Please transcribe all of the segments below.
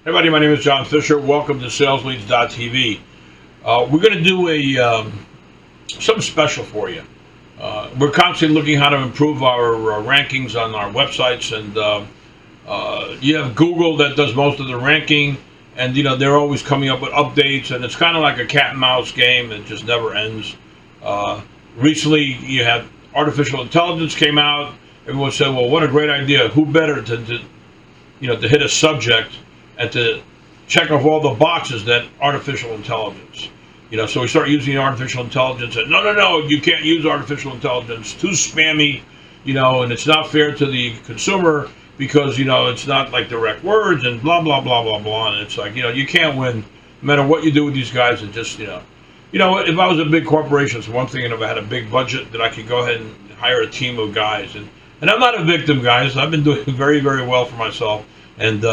Hey, everybody, my name is John Fisher. Welcome to SalesLeads.tv. We're going to do something special for you. We're constantly looking how to improve our rankings on our websites, and you have Google that does most of the ranking, and they're always coming up with updates, and it's kind of like a cat and mouse game. It just never ends. Recently, you had artificial intelligence came out. Everyone said, "Well, what a great idea! Who better to hit a subject and to check off all the boxes that artificial intelligence." So we start using artificial intelligence, and no, you can't use artificial intelligence. Too spammy, and it's not fair to the consumer because it's not like direct words and blah blah blah blah blah. And it's like you can't win no matter what you do with these guys. And just if I was a big corporation, it's one thing, and if I had a big budget, that I could go ahead and hire a team of guys. And I'm not a victim, guys. I've been doing very, very well for myself. And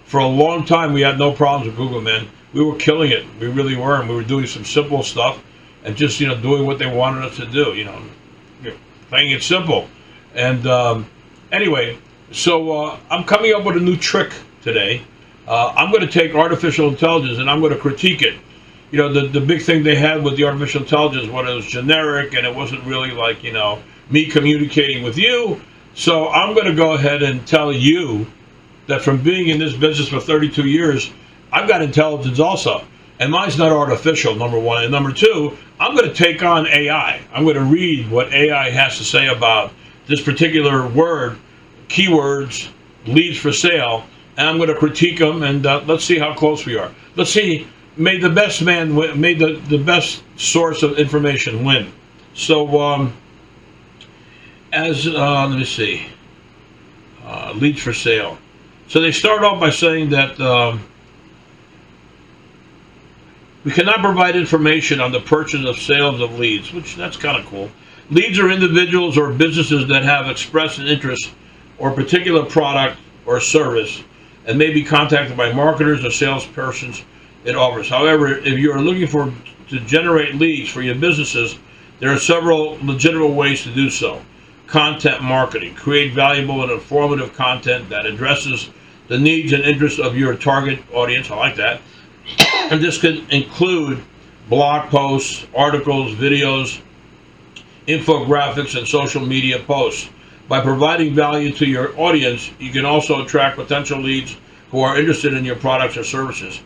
for a long time, we had no problems with Google, man. We were killing it. We really were. And we were doing some simple stuff and just, doing what they wanted us to do, playing it simple. And anyway, so I'm coming up with a new trick today. I'm going to take artificial intelligence and I'm going to critique it. The big thing they had with the artificial intelligence was it was generic and it wasn't really like, me communicating with you. So I'm going to go ahead and tell you that from being in this business for 32 years, I've got intelligence also. And mine's not artificial, number one. And number two, I'm going to take on AI. I'm going to read what AI has to say about this particular word, keywords, leads for sale, and I'm going to critique them, and let's see how close we are. Let's see, may the best man win, may the best source of information win. So, let me see, leads for sale. So they start off by saying that we cannot provide information on the purchase of sales of leads, which that's kind of cool. Leads are individuals or businesses that have expressed an interest or a particular product or service and may be contacted by marketers or salespersons it offers. However, if you are looking to generate leads for your businesses, there are several legitimate ways to do so. Content marketing. Create valuable and informative content that addresses the needs and interests of your target audience. I like that. And this could include blog posts, articles, videos, infographics, and social media posts. By providing value to your audience, you can also attract potential leads who are interested in your products or services.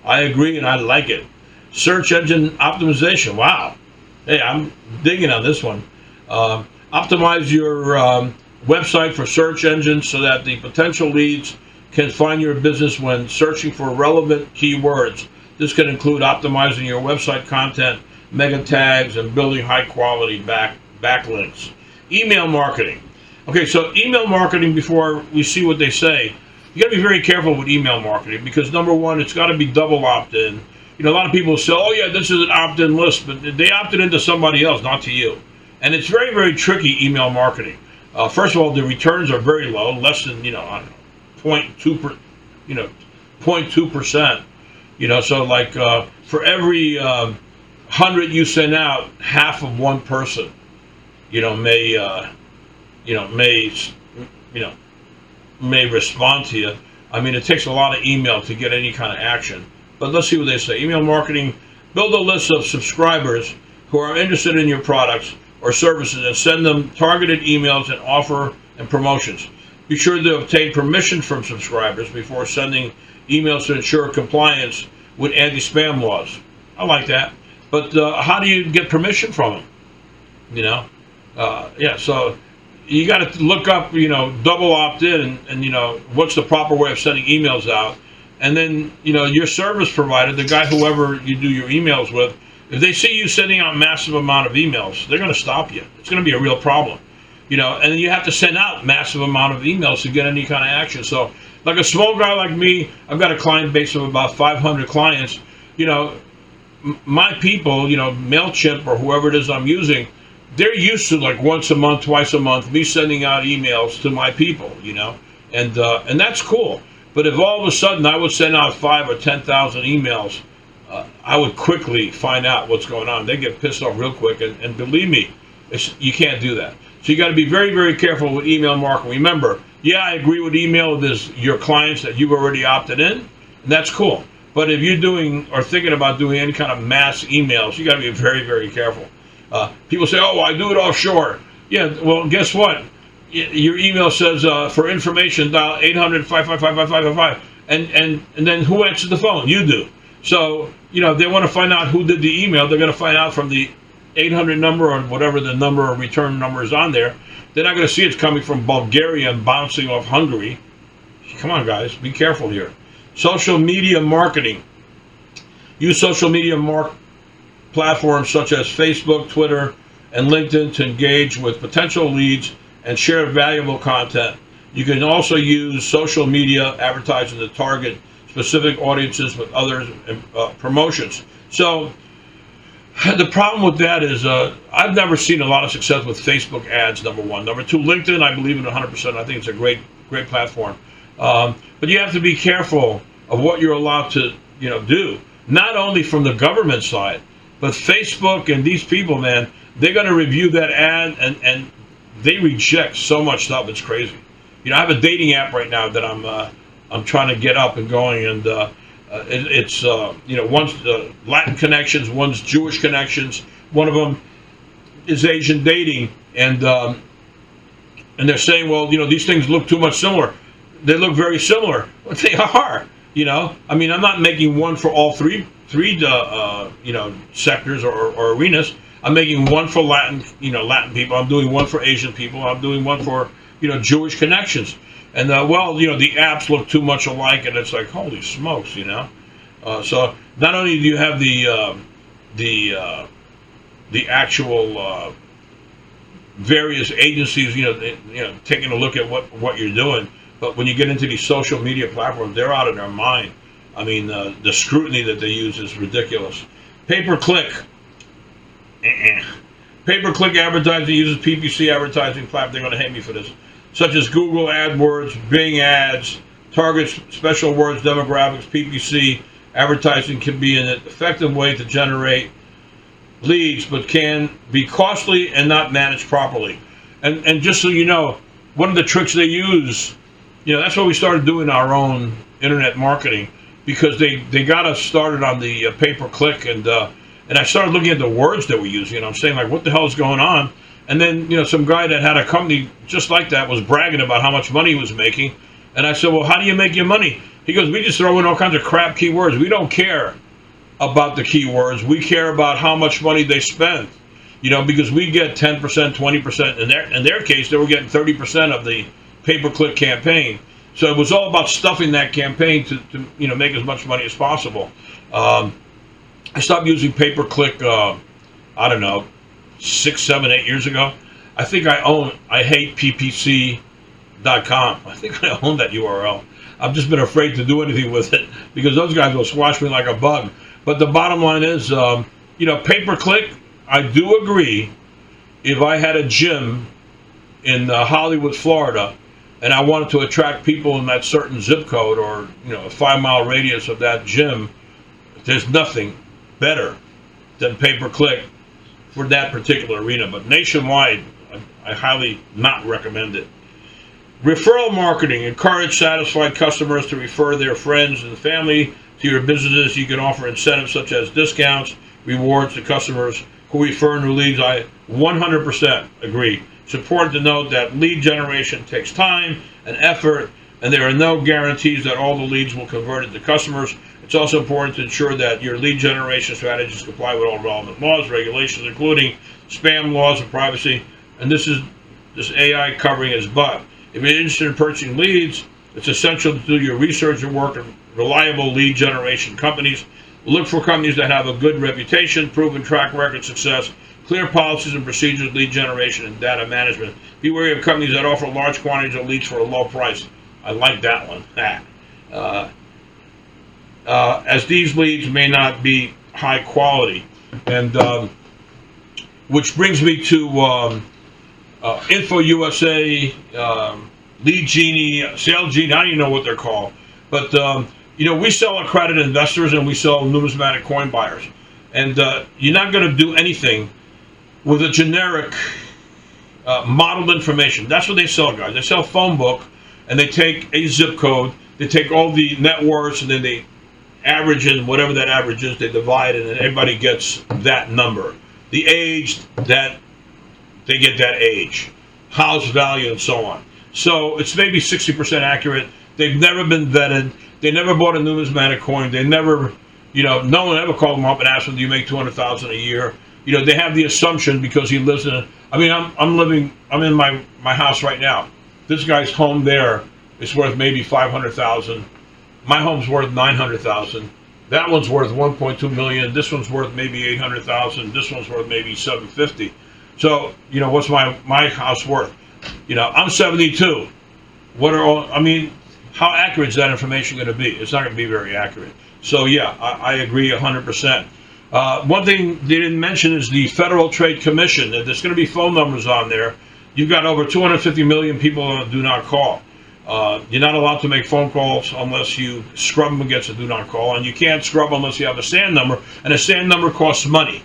I agree, and I like it. Search engine optimization. Wow. Hey, I'm digging on this one. Optimize your website for search engines so that the potential leads can find your business when searching for relevant keywords. This can include optimizing your website content, mega tags, and building high quality backlinks. Email marketing. Okay, so email marketing, before we see what they say, you got to be very careful with email marketing because number one, it's got to be double opt-in. A lot of people say, oh yeah, this is an opt-in list, but they opted into somebody else, not to you. And it's very, very tricky, email marketing. First of all, the returns are very low, less than, 0.2%. So like for every 100 you send out, half of one person, may respond to you. I mean, it takes a lot of email to get any kind of action. But let's see what they say. Email marketing: build a list of subscribers who are interested in your products or services and send them targeted emails and offer and promotions. Be sure to obtain permission from subscribers before sending emails to ensure compliance with anti-spam laws. I like that. But how do you get permission from them? So you got to look up, double opt-in and what's the proper way of sending emails out. And then, your service provider, the guy, whoever you do your emails with, if they see you sending out massive amount of emails, they're going to stop you. It's going to be a real problem, and then you have to send out massive amount of emails to get any kind of action. So like a small guy like me, I've got a client base of about 500 clients. My people, MailChimp or whoever it is I'm using, they're used to like once a month, twice a month, me sending out emails to my people, and that's cool. But if all of a sudden I would send out 5,000 or 10,000 emails, I would quickly find out what's going on. They get pissed off real quick, and believe me, you can't do that. So you got to be very, very careful with email marketing. Remember, yeah, I agree with email with your clients that you've already opted in, and that's cool. But if you're doing or thinking about doing any kind of mass emails, you got to be very, very careful. People say, "Oh, well, I do it offshore." Yeah, well, guess what? Your email says for information dial 800-555-5555, and then who answers the phone? You do. So if they want to find out who did the email, they're going to find out from the 800 number or whatever the number or return number is on there. They're not going to see it's coming from Bulgaria and bouncing off Hungary. Come on, guys, be careful here. Social media marketing. Use social media platforms such as Facebook, Twitter, and LinkedIn to engage with potential leads and share valuable content. You can also use social media advertising to target specific audiences with other promotions. So the problem with that is I've never seen a lot of success with Facebook ads, number one. Number two, LinkedIn, I believe in 100%. I think it's a great platform. But you have to be careful of what you're allowed to do, not only from the government side, but Facebook and these people, man, they're going to review that ad and they reject so much stuff. It's crazy. I have a dating app right now that I'm trying to get up and going, and it's one's Latin connections, one's Jewish connections. One of them is Asian dating, and they're saying, well, these things look too much similar. They look very similar. But they are. I mean, I'm not making one for all three sectors or arenas. I'm making one for Latin people. I'm doing one for Asian people. I'm doing one for Jewish connections. And the apps look too much alike, and it's like, holy smokes, So not only do you have the actual various agencies, taking a look at what you're doing, but when you get into these social media platforms, they're out of their mind. I mean, the scrutiny that they use is ridiculous. Pay-per-click. Pay-per-click advertising uses PPC advertising platform. They're going to hate me for this. Such as Google AdWords, Bing Ads, targets special words, demographics. PPC advertising can be an effective way to generate leads, but can be costly and not managed properly. And just so you know, one of the tricks they use, that's why we started doing our own internet marketing, because they got us started on the pay-per-click, and I started looking at the words that we use. I'm saying, like, what the hell is going on? And then, some guy that had a company just like that was bragging about how much money he was making. And I said, well, how do you make your money? He goes, we just throw in all kinds of crap keywords. We don't care about the keywords. We care about how much money they spend. Because we get 10%, 20%. In their case, they were getting 30% of the pay-per-click campaign. So it was all about stuffing that campaign to make as much money as possible. I stopped using pay-per-click, I don't know, 6, 7, 8 years ago. I think I hate ppc.com. I think I own that URL. I've just been afraid to do anything with it because those guys will squash me like a bug. But the bottom line is, pay-per-click, I do agree. If I had a gym in Hollywood, Florida, and I wanted to attract people in that certain zip code or, a 5-mile radius of that gym, there's nothing better than pay-per-click for that particular arena. But nationwide, I highly not recommend it. Referral marketing. Encourage satisfied customers to refer their friends and family to your businesses. You can offer incentives such as discounts, rewards to customers who refer new leads. I 100% agree. It's important to note that lead generation takes time and effort, and there are no guarantees that all the leads will convert into customers. It's also important to ensure that your lead generation strategies comply with all relevant laws, regulations, including spam laws and privacy. And this AI covering his butt. If you're interested in purchasing leads, it's essential to do your research and work on reliable lead generation companies. Look for companies that have a good reputation, proven track record success, clear policies and procedures, lead generation, and data management. Be wary of companies that offer large quantities of leads for a low price. I like that one. As these leads may not be high quality. And which brings me to Info USA, Lead Genie, Sales Genie, I don't even know what they're called. But, we sell accredited investors and we sell numismatic coin buyers. And you're not going to do anything with a generic modeled information. That's what they sell, guys. They sell phone book, and they take a zip code, they take all the net worths, and then they average in whatever that average is, they divide it, and everybody gets that number. The age, that they get that age, house value, and so on. So it's maybe 60% accurate. They've never been vetted. They never bought a numismatic coin. They never, no one ever called them up and asked them, "Do you make 200,000 a year?" They have the assumption because he lives in I'm in my house right now. This guy's home there is worth maybe 500,000. My home's worth 900,000. That one's worth 1.2 million. This one's worth maybe 800,000. This one's worth maybe 750. So, what's my house worth? I'm 72. How accurate is that information going to be? It's not going to be very accurate. So, yeah, I agree 100%. One thing they didn't mention is the Federal Trade Commission. There's going to be phone numbers on there. You've got over 250 million people on do not call. You're not allowed to make phone calls unless you scrub them against a do not call, and you can't scrub unless you have a SAN number, and a SAN number costs money.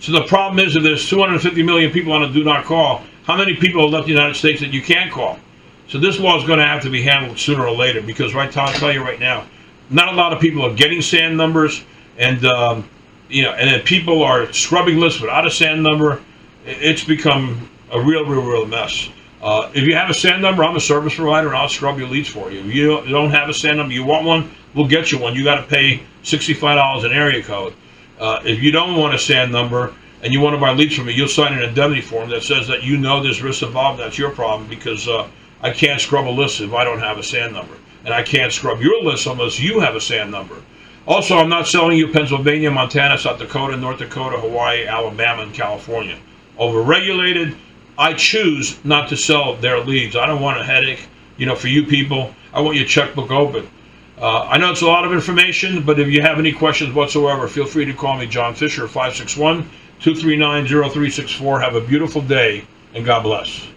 So the problem is, if there's 250 million people on a do not call, how many people have left the United States that you can't call? So this law is going to have to be handled sooner or later, because I'll tell you right now, not a lot of people are getting SAN numbers, and and then people are scrubbing lists without a SAN number. It's become a real mess. If you have a SAN number, I'm a service provider, and I'll scrub your leads for you. If you don't have a SAN number, you want one, we'll get you one. You got to pay $65 an area code. If you don't want a SAN number and you want to buy leads from me, you'll sign an indemnity form that says that there's risk involved. That's your problem, because I can't scrub a list if I don't have a SAN number, and I can't scrub your list unless you have a SAN number. Also, I'm not selling you Pennsylvania, Montana, South Dakota, North Dakota, Hawaii, Alabama, and California. Overregulated. I choose not to sell their leads. I don't want a headache, for you people. I want your checkbook open. I know it's a lot of information, but if you have any questions whatsoever, feel free to call me, John Fisher, 561-239-0364. Have a beautiful day, and God bless.